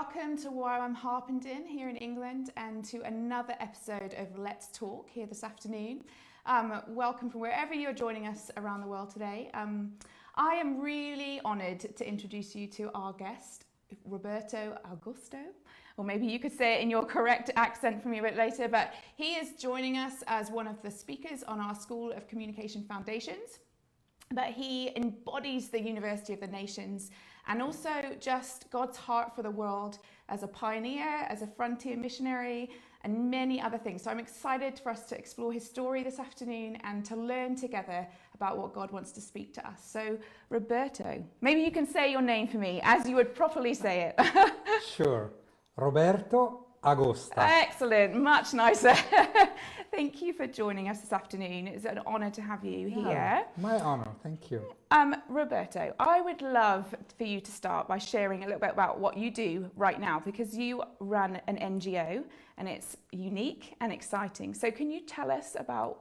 welcome to YWAM Harpenden here in England and to another episode of Let's Talk here this afternoon. Welcome from wherever you're joining us around the world today. I am really honoured to introduce you to our guest, Roberto Agosta, or maybe you could say it in your correct accent for me a bit later, but he is joining us as one of the speakers on our School of Communication Foundations. But he embodies the University of the Nations and also just God's heart for the world as a pioneer, as a frontier missionary, and many other things. So I'm excited for us to explore his story this afternoon and to learn together about what God wants to speak to us. So Roberto, maybe you can say your name for me as you would properly say it. Sure. Roberto Agosta. Excellent, much nicer. Thank you for joining us this afternoon. It's an honour to have you here. My honour, thank you. Roberto, I would love for you to start by sharing a little bit about what you do right now, because you run an NGO and it's unique and exciting. So can you tell us about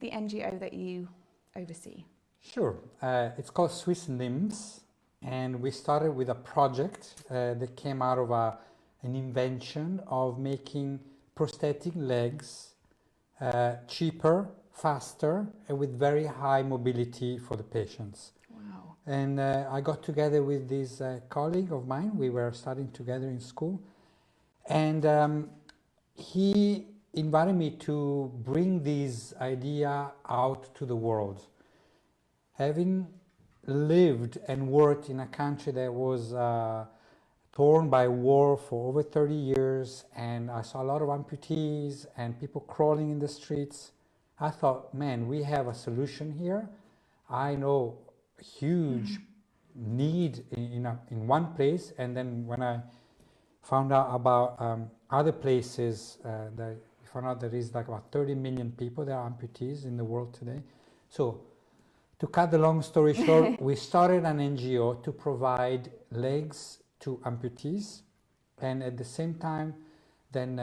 the NGO that you oversee? Sure. It's called Swiss Limbs, and we started with a project that came out of an invention of making prosthetic legs cheaper, faster, and with very high mobility for the patients. Wow. And I got together with this colleague of mine. We were studying together in school, and he invited me to bring this idea out to the world. Having lived and worked in a country that was torn by war for over 30 years, and I saw a lot of amputees and people crawling in the streets, I thought, man, we have a solution here. I know a huge need in one place, and then when I found out about other places, we found out there is like about 30 million people that are amputees in the world today. So to cut the long story short, we started an NGO to provide legs to amputees, and at the same time then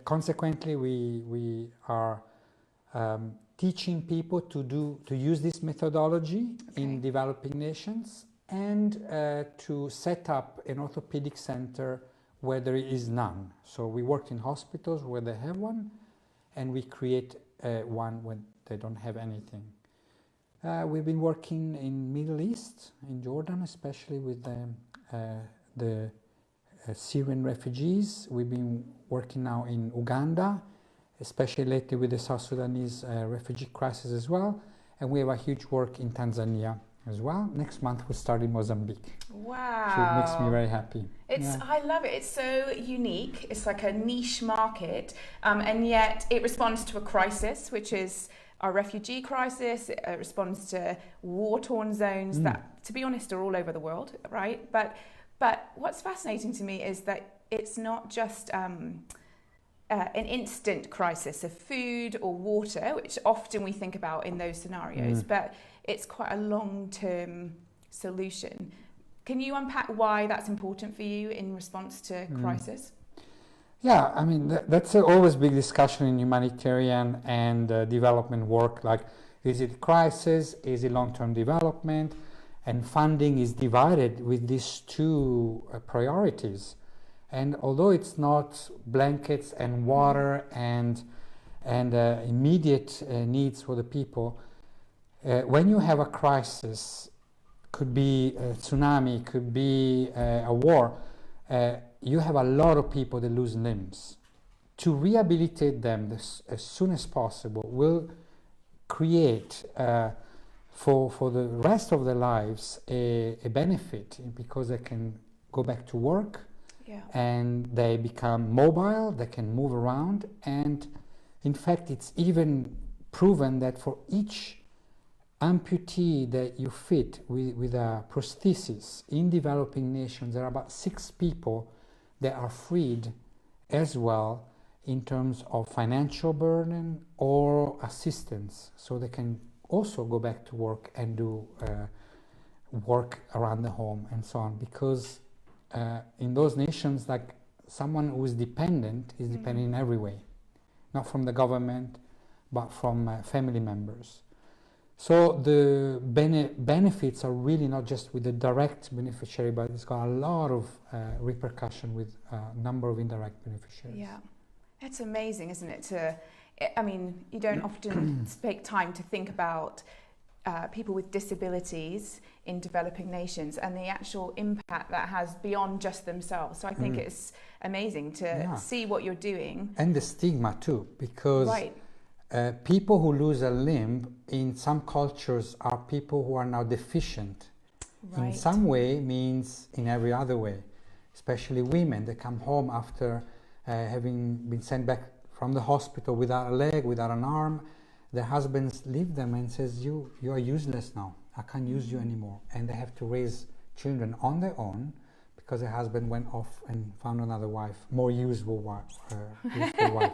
consequently we are teaching people to use this methodology in developing nations, and to set up an orthopedic center where there is none. So we work in hospitals where they have one, and we create one when they don't have anything. We've been working in Middle East, in Jordan, especially with the Syrian refugees. We've been working now in Uganda, especially lately with the South Sudanese refugee crisis as well. And we have a huge work in Tanzania as well. Next month we'll start in Mozambique. Wow. So it makes me very happy. I love it. It's so unique. It's like a niche market, and yet it responds to a crisis, which is our refugee crisis. It responds to war-torn zones that, to be honest, are all over the world, right? But what's fascinating to me is that it's not just an instant crisis of food or water, which often we think about in those scenarios, but it's quite a long-term solution. Can you unpack why that's important for you in response to crisis? Yeah, I mean, that's always big discussion in humanitarian and development work. Like, is it crisis? Is it long-term development? And funding is divided with these two priorities. And although it's not blankets and water and immediate needs for the people, when you have a crisis, could be a tsunami, could be a war, you have a lot of people that lose limbs. To rehabilitate them as soon as possible will create for the rest of their lives a benefit, because they can go back to work, and they become mobile, they can move around, and in fact it's even proven that for each amputee that you fit with a prosthesis in developing nations, there are about 6 people that are freed as well in terms of financial burden or assistance, so they can also go back to work and do work around the home and so on, because in those nations, like, someone who is dependent in every way, not from the government but from family members. So the benefits are really not just with the direct beneficiary, but it's got a lot of repercussion with a number of indirect beneficiaries. Yeah, it's amazing, isn't it? I mean, you don't often take time to think about people with disabilities in developing nations and the actual impact that has beyond just themselves. So I think it's amazing to see what you're doing. And the stigma too, because right. People who lose a limb in some cultures are people who are now deficient. Right. In some way means in every other way, especially women that come home after having been sent back from the hospital without a leg, without an arm. Their husbands leave them and says, you are useless now, I can't use you anymore. And they have to raise children on their own because their husband went off and found another wife, more useful wife.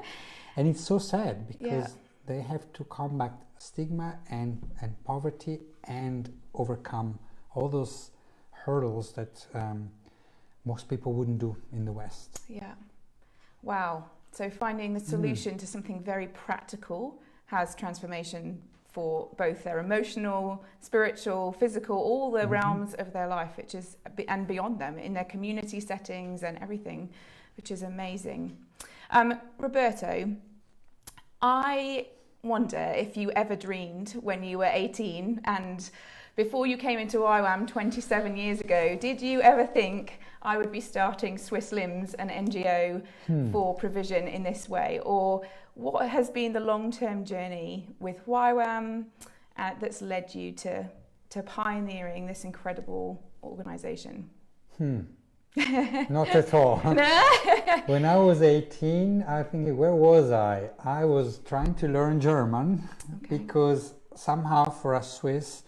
And it's so sad because they have to combat stigma and poverty and overcome all those hurdles that most people wouldn't do in the West. Yeah. Wow. So finding the solution to something very practical has transformation for both their emotional, spiritual, physical, all the realms of their life, which is, and beyond them, in their community settings and everything, which is amazing. Roberto, I wonder if you ever dreamed when you were 18 and before you came into YWAM 27 years ago, did you ever think I would be starting Swiss Limbs, an NGO for provision in this way? Or what has been the long-term journey with YWAM that's led you to pioneering this incredible organisation? Not at all. When I was 18, I think, where was I? I was trying to learn German because somehow for a Swiss,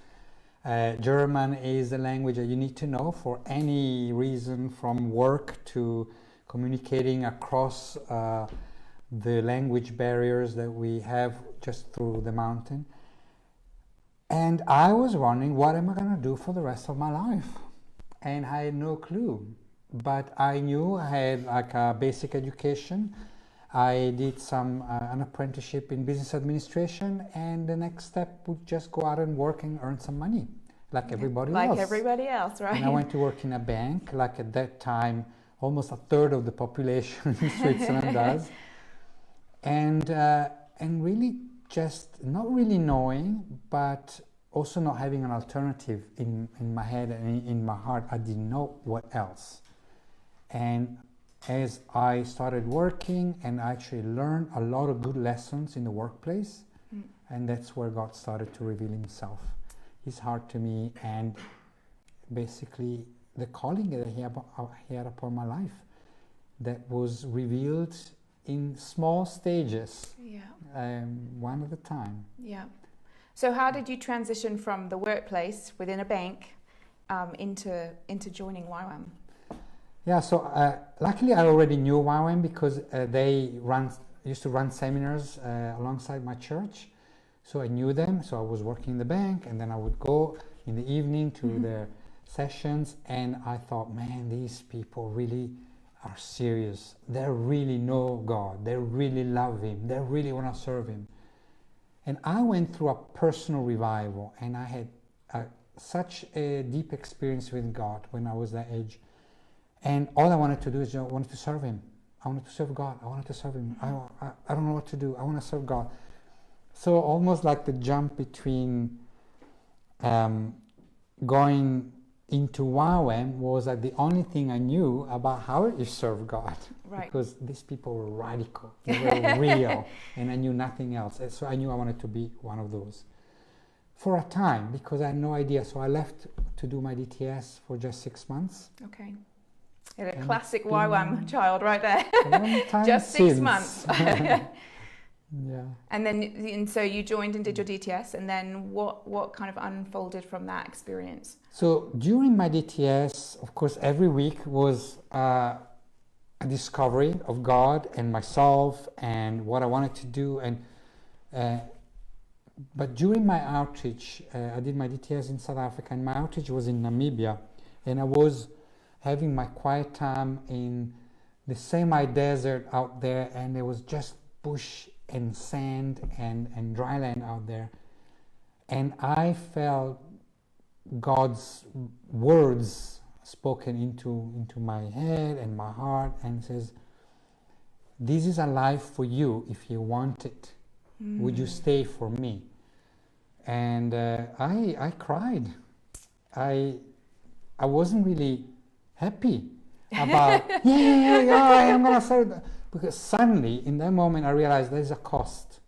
German is a language that you need to know for any reason, from work to communicating across the language barriers that we have just through the mountain. And I was wondering, what am I going to do for the rest of my life? And I had no clue. But I knew I had like a basic education. I did an apprenticeship in business administration, and the next step would just go out and work and earn some money, like everybody else. Like everybody else, right? And I went to work in a bank, like at that time, almost a third of the population in Switzerland does. And really just not really knowing, but also not having an alternative in my head and in my heart. I didn't know what else. And as I started working, and I actually learned a lot of good lessons in the workplace, and that's where God started to reveal himself, his heart to me, and basically the calling that he had upon my life that was revealed in small stages, one at a time. Yeah. So how did you transition from the workplace within a bank into joining YWAM? Yeah, so luckily I already knew YWAM because they used to run seminars alongside my church. So I knew them, so I was working in the bank, and then I would go in the evening to their sessions, and I thought, man, these people really are serious. They really know God. They really love him. They really want to serve him. And I went through a personal revival, and I had such a deep experience with God when I was that age. And all I wanted to do is I wanted to serve him. I wanted to serve God. I wanted to serve him. I don't know what to do. I want to serve God. So almost like the jump between going into YWAM was like the only thing I knew about how you serve God. Right. Because these people were radical. They were real. And I knew nothing else. So I knew I wanted to be one of those. For a time, because I had no idea. So I left to do my DTS for just 6 months. Okay. You're a classic YWAM child right there. Just since. 6 months. Yeah. And so you joined and did your DTS, and then what kind of unfolded from that experience? So during my DTS, of course, every week was a discovery of God and myself and what I wanted to do. And but during my outreach, I did my DTS in South Africa, and my outreach was in Namibia, and I was having my quiet time in the semi-desert out there, and there was just bush and sand and dry land out there. And I felt God's words spoken into my head and my heart, and says, this is a life for you if you want it. Would you stay for me? And I cried. I wasn't really happy about, yeah, I'm gonna start. Because suddenly, in that moment, I realized there's a cost.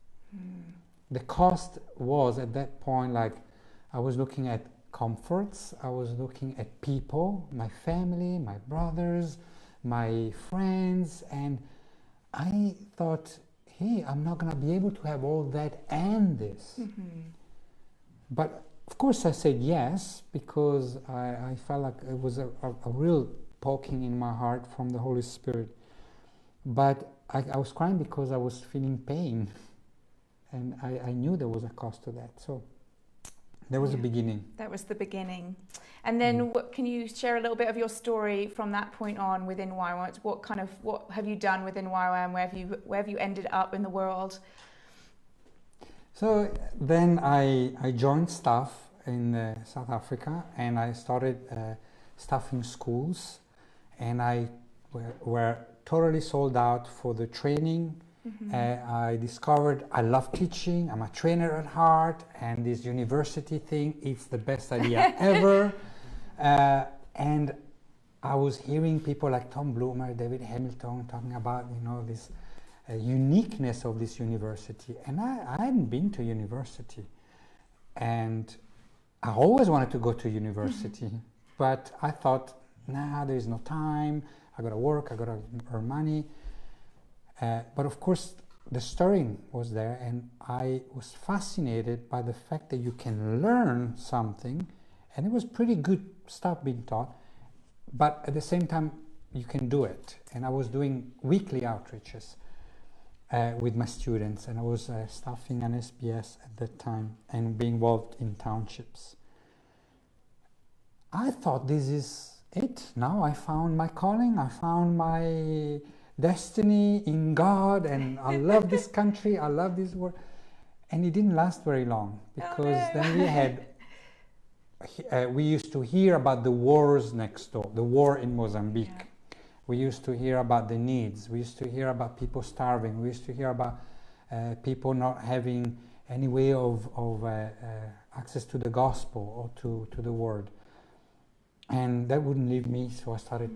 The cost was, at that point, like, I was looking at comforts, I was looking at people, my family, my brothers, my friends, and I thought, hey, I'm not gonna be able to have all that and this. But of course I said yes, because I felt like it was a real poking in my heart from the Holy Spirit. But I was crying because I was feeling pain, and I knew there was a cost to that. So that was the beginning. That was the beginning. And then can you share a little bit of your story from that point on within YWAM? What have you done within YWAM? Where have you ended up in the world? So then I joined staff in South Africa, and I started staffing schools, and I were totally sold out for the training. I discovered I love teaching. I'm a trainer at heart, and this university thing, it's the best idea ever. And I was hearing people like Tom Bloomer, David Hamilton talking about, this uniqueness of this university. And I hadn't been to university, and I always wanted to go to university, but I thought, nah, there is no time. I gotta work, I gotta earn money. But of course, the stirring was there, and I was fascinated by the fact that you can learn something, and it was pretty good stuff being taught, but at the same time, you can do it. And I was doing weekly outreaches with my students, and I was staffing an SBS at that time and being involved in townships. I thought, this is it. Now I found my calling, I found my destiny in God, and I love this country, I love this world. And it didn't last very long, because then we used to hear about the wars next door, the war in Mozambique. We used to hear about the needs, we used to hear about people starving, we used to hear about people not having any way of access to the gospel or to the word. And that wouldn't leave me, so I started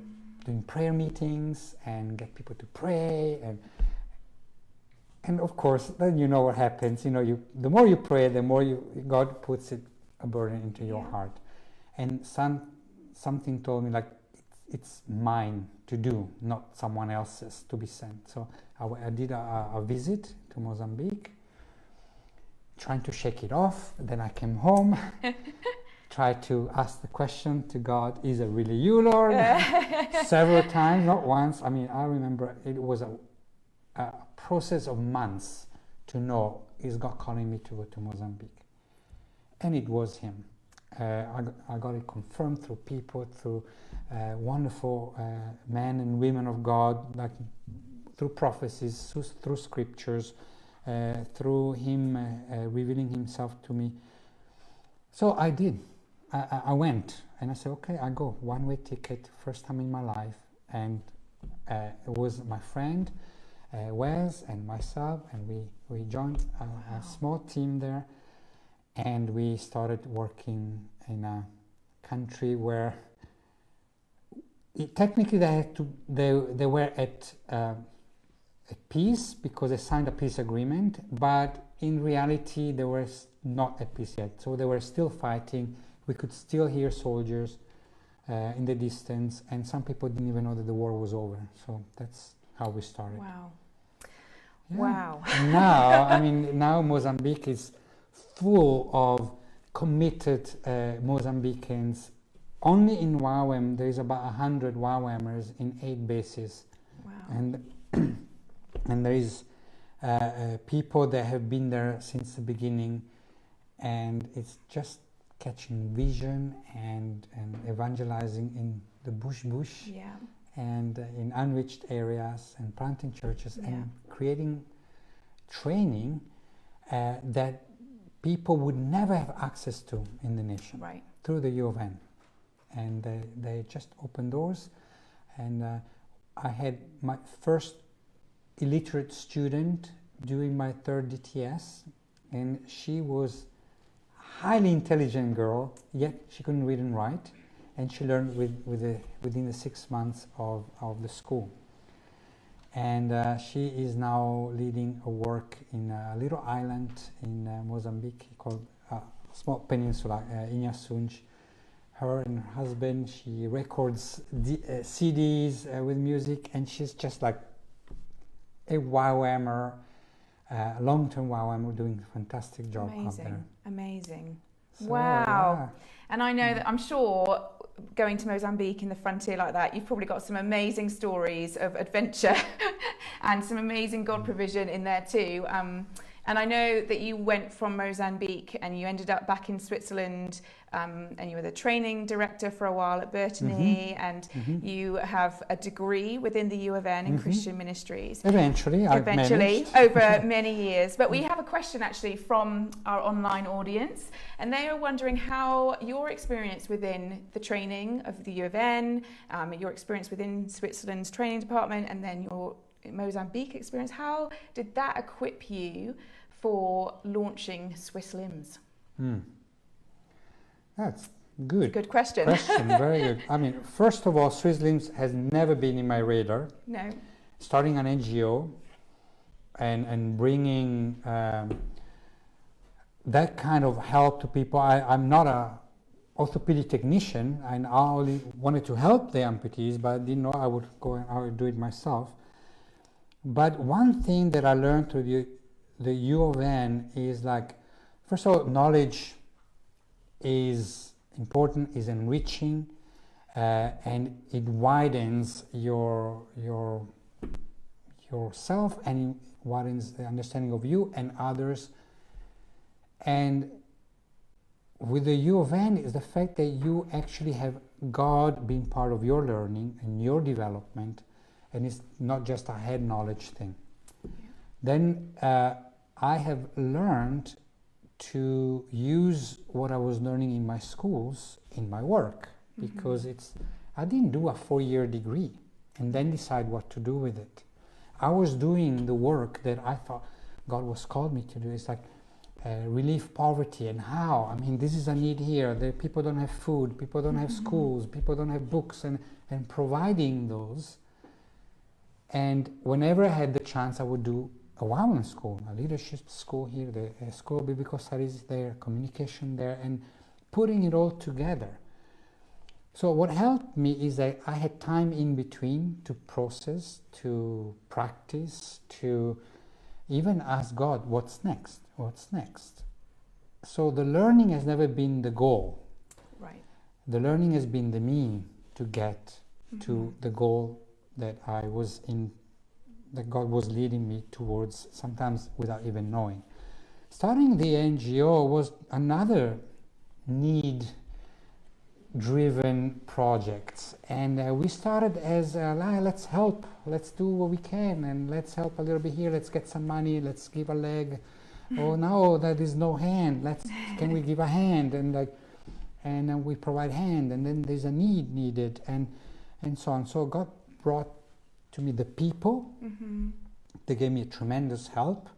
doing prayer meetings and get people to pray, and of course then you know what happens. The more you pray, the more God puts a burden into your heart, and something told me, like, it's mine to do, not someone else's to be sent. So I did a visit to Mozambique, trying to shake it off. Then I came home. Tried to ask the question to God, is it really you, Lord? Several times, not once. I remember it was a process of months to know, is God calling me to go to Mozambique? And it was Him. I got it confirmed through people, through wonderful men and women of God, like through prophecies, through scriptures, through Him revealing Himself to me. So I did. I went, and I said, okay, I go. One-way ticket, first time in my life. And it was my friend, Wes, and myself, and we joined a small team there. And we started working in a country where technically they were at peace, because they signed a peace agreement, but in reality they were not at peace yet. So they were still fighting. We could still hear soldiers in the distance, and some people didn't even know that the war was over. So that's how we started. Wow. Yeah. Wow. Now Mozambique is full of committed Mozambicans. Only in YWAM there is about 100 YWAMers in 8 bases. Wow. And there is people that have been there since the beginning, and it's just catching vision and evangelizing in the bush and in unreached areas, and planting churches and creating training that people would never have access to in the nation, Right. through the UOM. And they just opened doors, and I had my first illiterate student doing my third DTS, and she was a highly intelligent girl, yet she couldn't read and write, and she learned within the 6 months of the school. And she is now leading a work in a little island in Mozambique called a small peninsula, Inhaçunj. Her and her husband, she records CDs with music, and she's just like a YWAMer, long-term YWAMer, doing a fantastic job out there. Amazing. So, wow. yeah. And I know that, I'm sure, going to Mozambique in the frontier like that, you've probably got some amazing stories of adventure and some amazing God provision in there too. And I know that you went from Mozambique and you ended up back in Switzerland, and you were the training director for a while at Bertini, and you have a degree within the UOM in Christian ministries. Eventually, over many years. But we have a question actually from our online audience, and they are wondering how your experience within the training of the UOM, your experience within Switzerland's training department, and then your Mozambique experience, how did that equip you for launching SWISSLIMS? That's good. Good question. Very good. I mean, first of all, SWISSLIMS has never been in my radar. No. Starting an NGO and bringing that kind of help to people. I'm not a orthopedic technician, and I only wanted to help the amputees, but I didn't know I would go and I would do it myself. But one thing that I learned through the UOM is, like, first of all, knowledge is important, is enriching, and it widens yourself, and it widens the understanding of you and others. And with the UOM is the fact that you actually have God being part of your learning and your development, and it's not just a head knowledge thing. Then I have learned to use what I was learning in my schools in my work, because I didn't do a 4-year degree and then decide what to do with it. I was doing the work that I thought God was called me to do. It's like relieve poverty, and how. I mean, this is a need here. The people don't have food, people don't have schools, people don't have books, and providing those. And whenever I had the chance, I would do a YWAM school, a leadership school here, the School of Biblical Studies there, communication there, and putting it all together. So what helped me is that I had time in between to process, to practice, to even ask God, what's next? What's next? So the learning has never been the goal. Right. The learning has been the mean to get to the goal that that God was leading me towards, sometimes without even knowing. Starting the NGO was another need-driven project, and we started as let's help, let's do what we can, and let's help a little bit here, let's get some money, let's give a leg. Oh no, there is no hand, can we give a hand? And then we provide hand, and then there's a needed, and so on. So God brought to me the people. They gave me a tremendous help,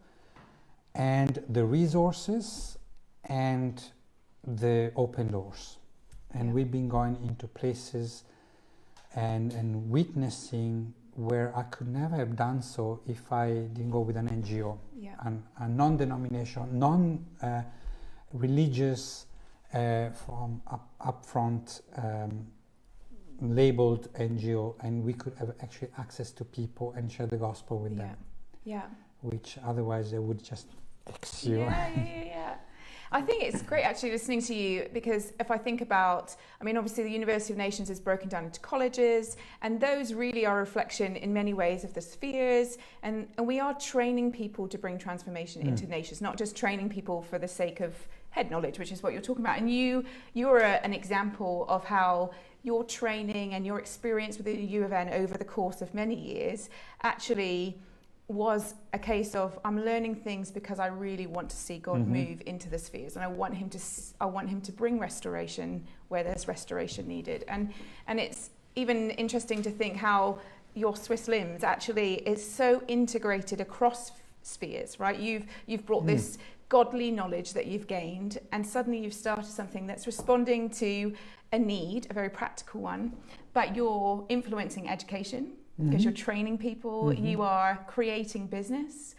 and the resources and the open doors. And we've been going into places and witnessing where I could never have done so if I didn't go with an NGO, a non-denominational, non-religious, from upfront labeled NGO, and we could have actually access to people and share the gospel with them. Which otherwise they would just X you. I think it's great actually listening to you, because if I think about, I mean, obviously the University of Nations is broken down into colleges, and those really are a reflection in many ways of the spheres, and we are training people to bring transformation into nations, not just training people for the sake of head knowledge, which is what you're talking about. And you're an example of how your training and your experience with the UOM over the course of many years actually was a case of I'm learning things because I really want to see God move into the spheres, and I want him to bring restoration where there's restoration needed. And it's even interesting to think how your Swiss limbs actually is so integrated across spheres, right? You've brought this godly knowledge that you've gained, and suddenly you've started something that's responding to a need, a very practical one, but you're influencing education because you're training people, you are creating business,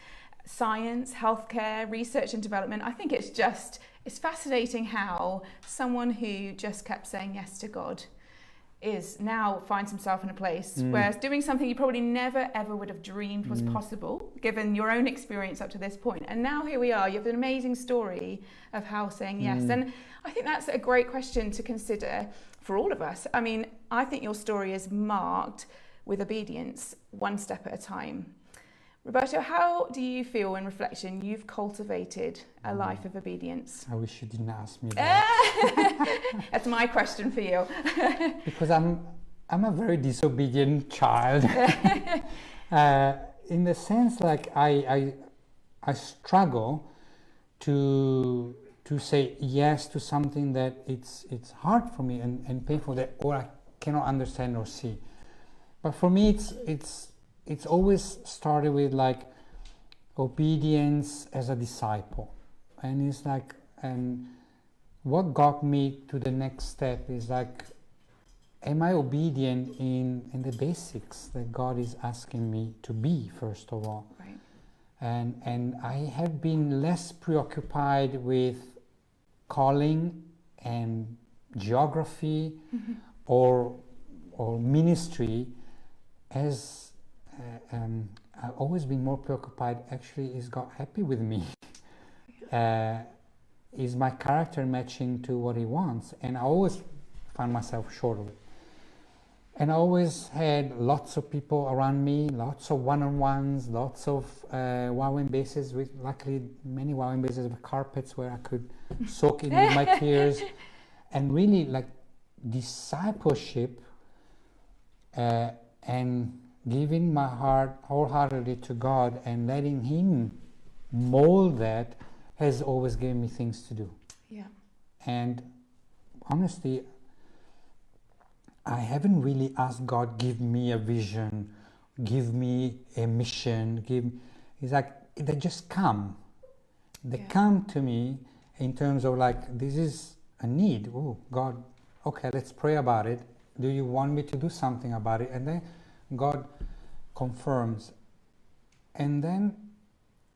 science, healthcare, research and development. I think it's fascinating how someone who just kept saying yes to God finds himself in a place whereas doing something you probably never ever would have dreamed was possible given your own experience up to this point. And now here we are, you have an amazing story of how saying yes. And I think that's a great question to consider for all of us. I mean, I think your story is marked with obedience, one step at a time. Roberto, how do you feel in reflection you've cultivated a life of obedience? I wish you didn't ask me that. That's my question for you. Because I'm a very disobedient child. In the sense, like I struggle to say yes to something that it's hard for me and painful, that or I cannot understand or see. But for me, it's always started with like obedience as a disciple, and it's like, and what got me to the next step is like, am I obedient in the basics that God is asking me to be, first of all? Right. And I have been less preoccupied with calling and geography or ministry, as I've always been more preoccupied, actually, is God happy with me? Is my character matching to what he wants? And I always found myself short of it. And I always had lots of people around me, lots of one-on-ones, lots of YWAM bases, with luckily many YWAM bases with carpets where I could soak in with my tears. And really like discipleship and giving my heart wholeheartedly to God and letting him mold that has always given me things to do. Yeah. And honestly, I haven't really asked God, give me a vision, give me a mission, it's like they just come. They come to me in terms of like, this is a need. Oh, God, okay, let's pray about it. Do you want me to do something about it? And then God confirms. And then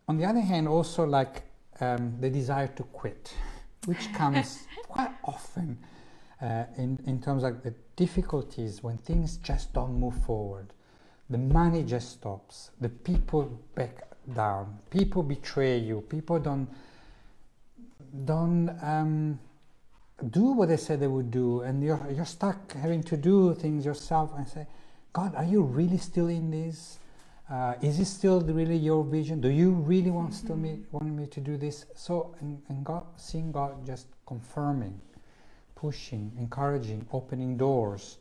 on the other hand, also like the desire to quit, which comes quite often in terms of the difficulties when things just don't move forward. The money just stops. The people back down. People betray you. People don't do what they said they would do, and you're stuck having to do things yourself and say, God, are you really still in this? Is it still really your vision? Do you really want me to do this? So, and God, seeing God just confirming, pushing, encouraging, opening doors,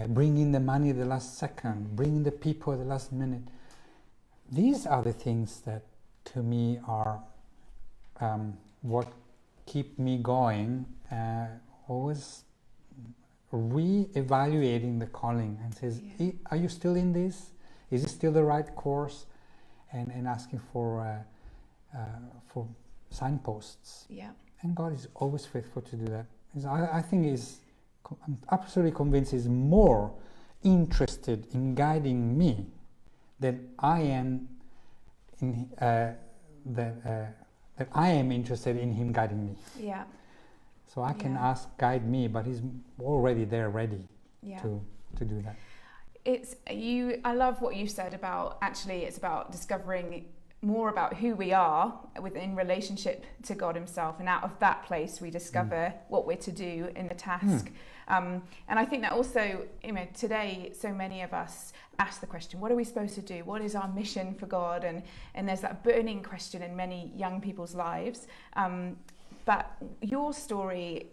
bringing the money at the last second, bringing the people at the last minute. These are the things that to me are what keep me going, always re-evaluating the calling and says, are you still in this? Is it still the right course? And asking for signposts. Yeah. And God is always faithful to do that. I think I'm absolutely convinced he's more interested in guiding me than I am that I am interested in him guiding me. Yeah. So I can ask, guide me, but he's already there, ready to do that. I love what you said about, actually it's about discovering more about who we are within relationship to God himself, and out of that place we discover what we're to do in the task. And I think that also, today so many of us ask the question, what are we supposed to do? What is our mission for God? And there's that burning question in many young people's lives. But your story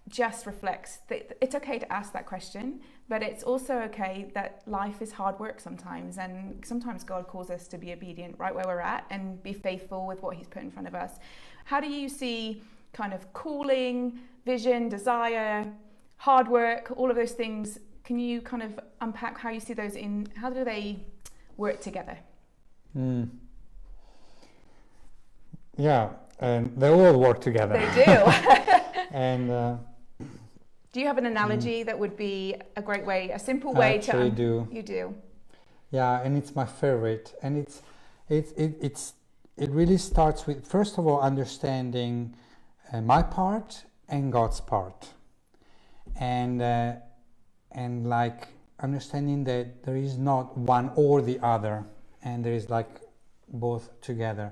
just reflects that it's okay to ask that question, but it's also okay that life is hard work sometimes, and sometimes God calls us to be obedient right where we're at and be faithful with what he's put in front of us. How do you see kind of calling, vision, desire, hard work, all of those things? Can you kind of unpack how you see those how do they work together? Yeah, and they all work together. They do. And do you have an analogy that would be a great way, a simple way to? I do. You do. Yeah, and it's my favorite, and it really starts with, first of all, understanding my part and God's part, and like understanding that there is not one or the other, and there is like both together.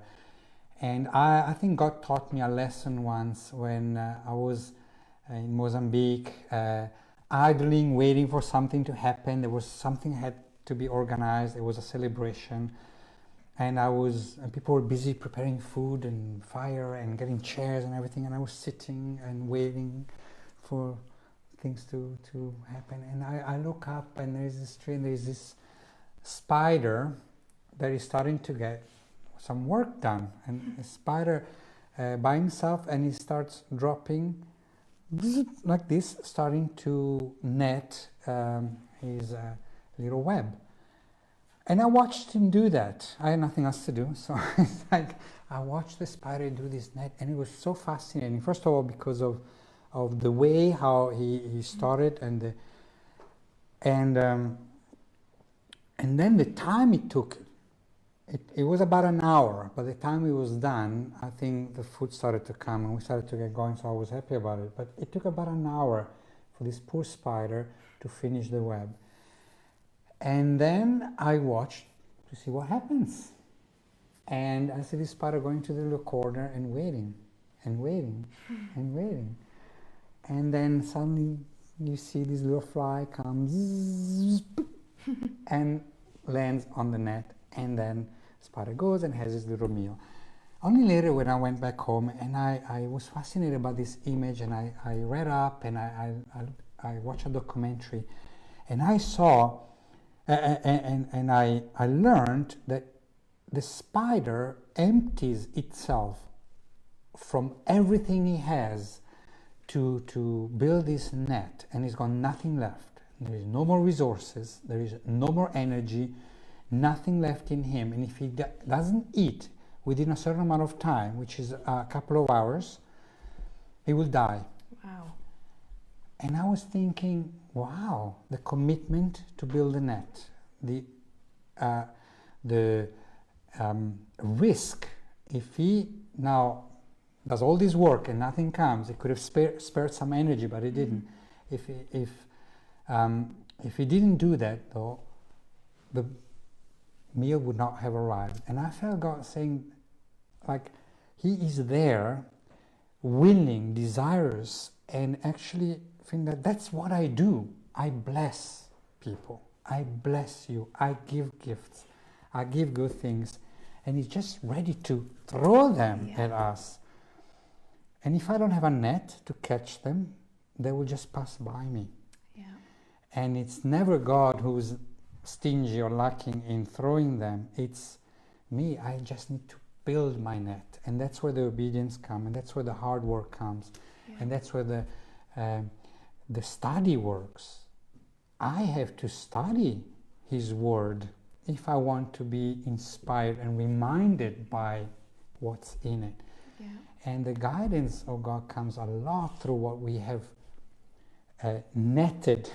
And I think God taught me a lesson once when I was in Mozambique, idling, waiting for something to happen. There was something had to be organized. It was a celebration, and people were busy preparing food and fire and getting chairs and everything, and I was sitting and waiting for things to happen. And I look up, and there's this tree, and there's this spider that is starting to get some work done, and a spider by himself, and he starts dropping like this, starting to net his little web. And I watched him do that. I had nothing else to do, so it's like I watched the spider do this net, and it was so fascinating. First of all, because of the way how he started, and then the time it took. It was about an hour. By the time it was done, I think the food started to come and we started to get going, so I was happy about it. But it took about an hour for this poor spider to finish the web. And then I watched to see what happens. And I see this spider going to the little corner and waiting, and waiting, and waiting. And then suddenly you see this little fly comes and lands on the net. And then spider goes and has his little meal. Only later, when I went back home, and I was fascinated by this image, and I read up, and I watched a documentary, and I saw, and I learned that the spider empties itself from everything he has to build this net, and he's got nothing left. There is no more resources, there is no more energy, nothing left in him, and if he doesn't eat within a certain amount of time, which is a couple of hours, he will die. Wow. And I was thinking, wow, the commitment to build a net, the risk. If he now does all this work and nothing comes, he could have spared some energy, but he didn't. If he didn't do that, though, the meal would not have arrived. And I felt God saying, like, he is there, willing, desirous, and actually think that that's what I do. I bless people. I bless you. I give gifts. I give good things. And he's just ready to throw them at us. And if I don't have a net to catch them, they will just pass by me. Yeah. And it's never God who's stingy or lacking in throwing them. It's me. I just need to build my net, and that's where the obedience comes, and that's where the hard work comes, and that's where the study works. I have to study His Word if I want to be inspired and reminded by what's in it. Yeah. And the guidance of God comes a lot through what we have netted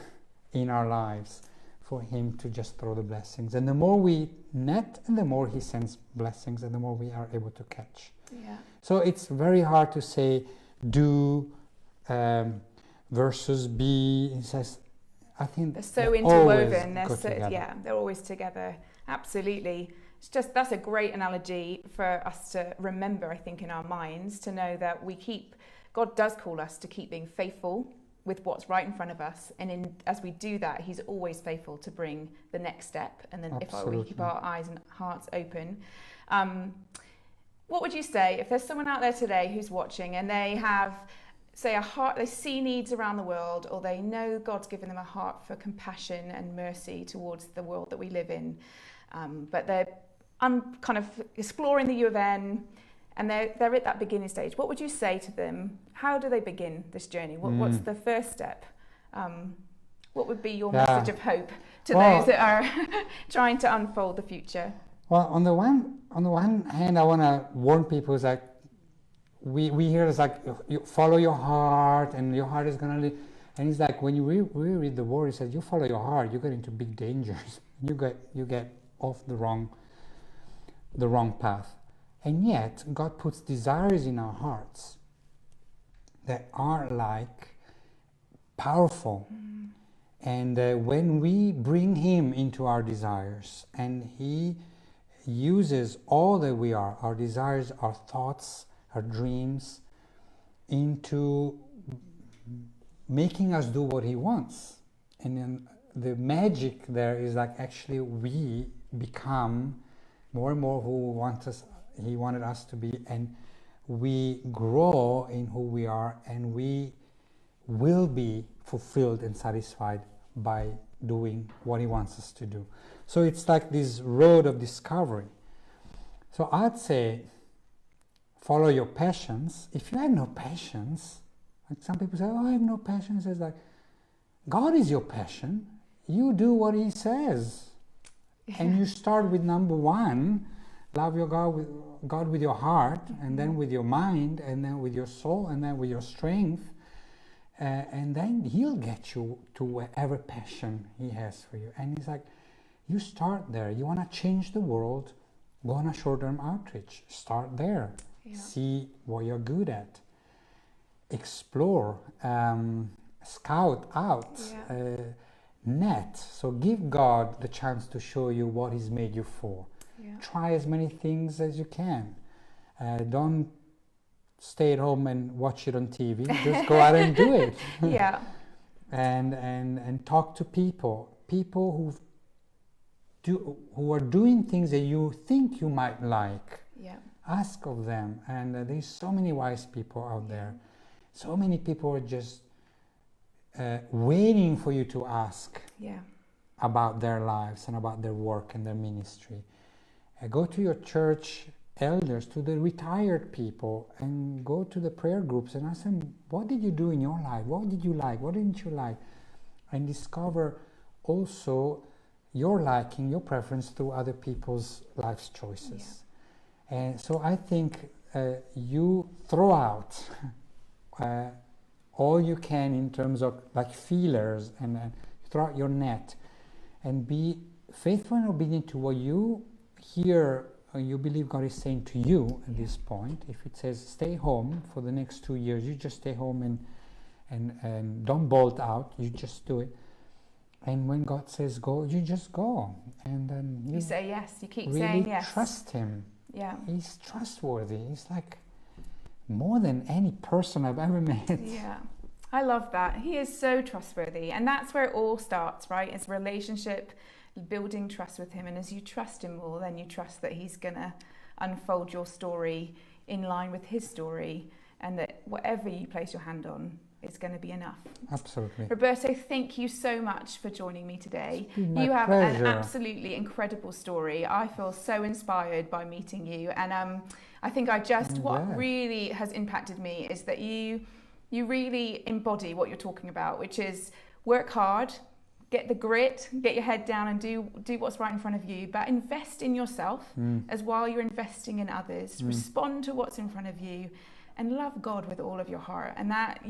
in our lives, for Him to just throw the blessings. And the more we net, and the more He sends blessings, and the more we are able to catch. Yeah. So it's very hard to say do versus be. It says, I think they're so interwoven. They're always together. Absolutely. It's just, that's a great analogy for us to remember, I think, in our minds, to know that God does call us to keep being faithful with what's right in front of us, and as we do that, He's always faithful to bring the next step. And then if we keep our eyes and hearts open, what would you say if there's someone out there today who's watching and they have say a heart, they see needs around the world, or they know God's given them a heart for compassion and mercy towards the world that we live in, but I'm kind of exploring the UN, and they're at that beginning stage. What would you say to them? How do they begin this journey? What's the first step? What would be your message of hope to those that are trying to unfold the future? Well, on the one hand, I want to warn people is like we hear it's like you follow your heart, and your heart is gonna live. And it's like when you read the word, it says you follow your heart, you get into big dangers. You get off the wrong path. And yet God puts desires in our hearts that are like powerful. And when we bring Him into our desires, and He uses all that we are, our desires, our thoughts, our dreams, into making us do what He wants. And then the magic there is like actually we become more and more who He wanted us to be, and we grow in who we are, and we will be fulfilled and satisfied by doing what He wants us to do. So it's like this road of discovery. So I'd say follow your passions. If you have no passions, like some people say, oh, I have no passions, it's like God is your passion. You do what He says. And you start with number one, love your God with your heart, and then with your mind, and then with your soul, and then with your strength, and then He'll get you to whatever passion He has for you. And it's like, you start there. You want to change the world, go on a short-term outreach. Start there. Yeah. See what you're good at. Explore, scout out, net. So give God the chance to show you what He's made you for. Yeah. Try as many things as you can. Don't stay at home and watch it on TV. Just go out and do it. Yeah. And talk to people who are doing things that you think you might like. Yeah. Ask of them. And there's so many wise people out there. So many people are just waiting for you to ask about their lives and about their work and their ministry. Go to your church elders, to the retired people, and go to the prayer groups and ask them, what did you do in your life? What did you like? What didn't you like? And discover also your liking, your preference through other people's life choices. Yeah. And so I think you throw out all you can in terms of like feelers, and throw out your net and be faithful and obedient to what you hear or you believe God is saying to you at this point. If it says stay home for the next 2 years, you just stay home and don't bolt out, you just do it. And when God says go, you just go. And then you say yes, you keep really saying yes. Trust Him. Yeah. He's trustworthy. He's like more than any person I've ever met. Yeah. I love that. He is so trustworthy. And that's where it all starts, right? It's relationship, building trust with Him. And as you trust Him more, then you trust that He's going to unfold your story in line with His story, and that whatever you place your hand on is going to be enough. Absolutely. Roberto, thank you so much for joining me today. You have pleasure. An absolutely incredible story. I feel so inspired by meeting you. And I think what really has impacted me is that you really embody what you're talking about, which is work hard, get the grit, get your head down and do what's right in front of you, but invest in yourself as while you're investing in others. Respond to what's in front of you and love God with all of your heart. And that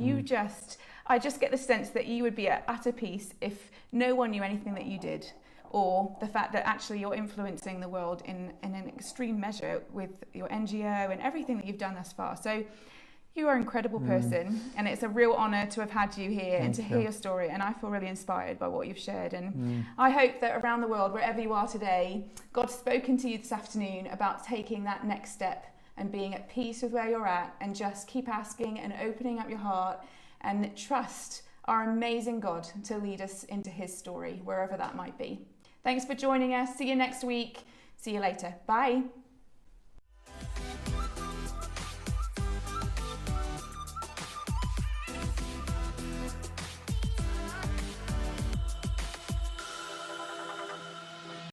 I just get the sense that you would be at utter peace if no one knew anything that you did, or the fact that actually you're influencing the world in an extreme measure with your NGO and everything that you've done thus far. So you are an incredible person, and it's a real honour to have had you here and to hear your story. And I feel really inspired by what you've shared. And I hope that around the world, wherever you are today, God's spoken to you this afternoon about taking that next step and being at peace with where you're at, and just keep asking and opening up your heart and trust our amazing God to lead us into His story, wherever that might be. Thanks for joining us. See you next week. See you later. Bye.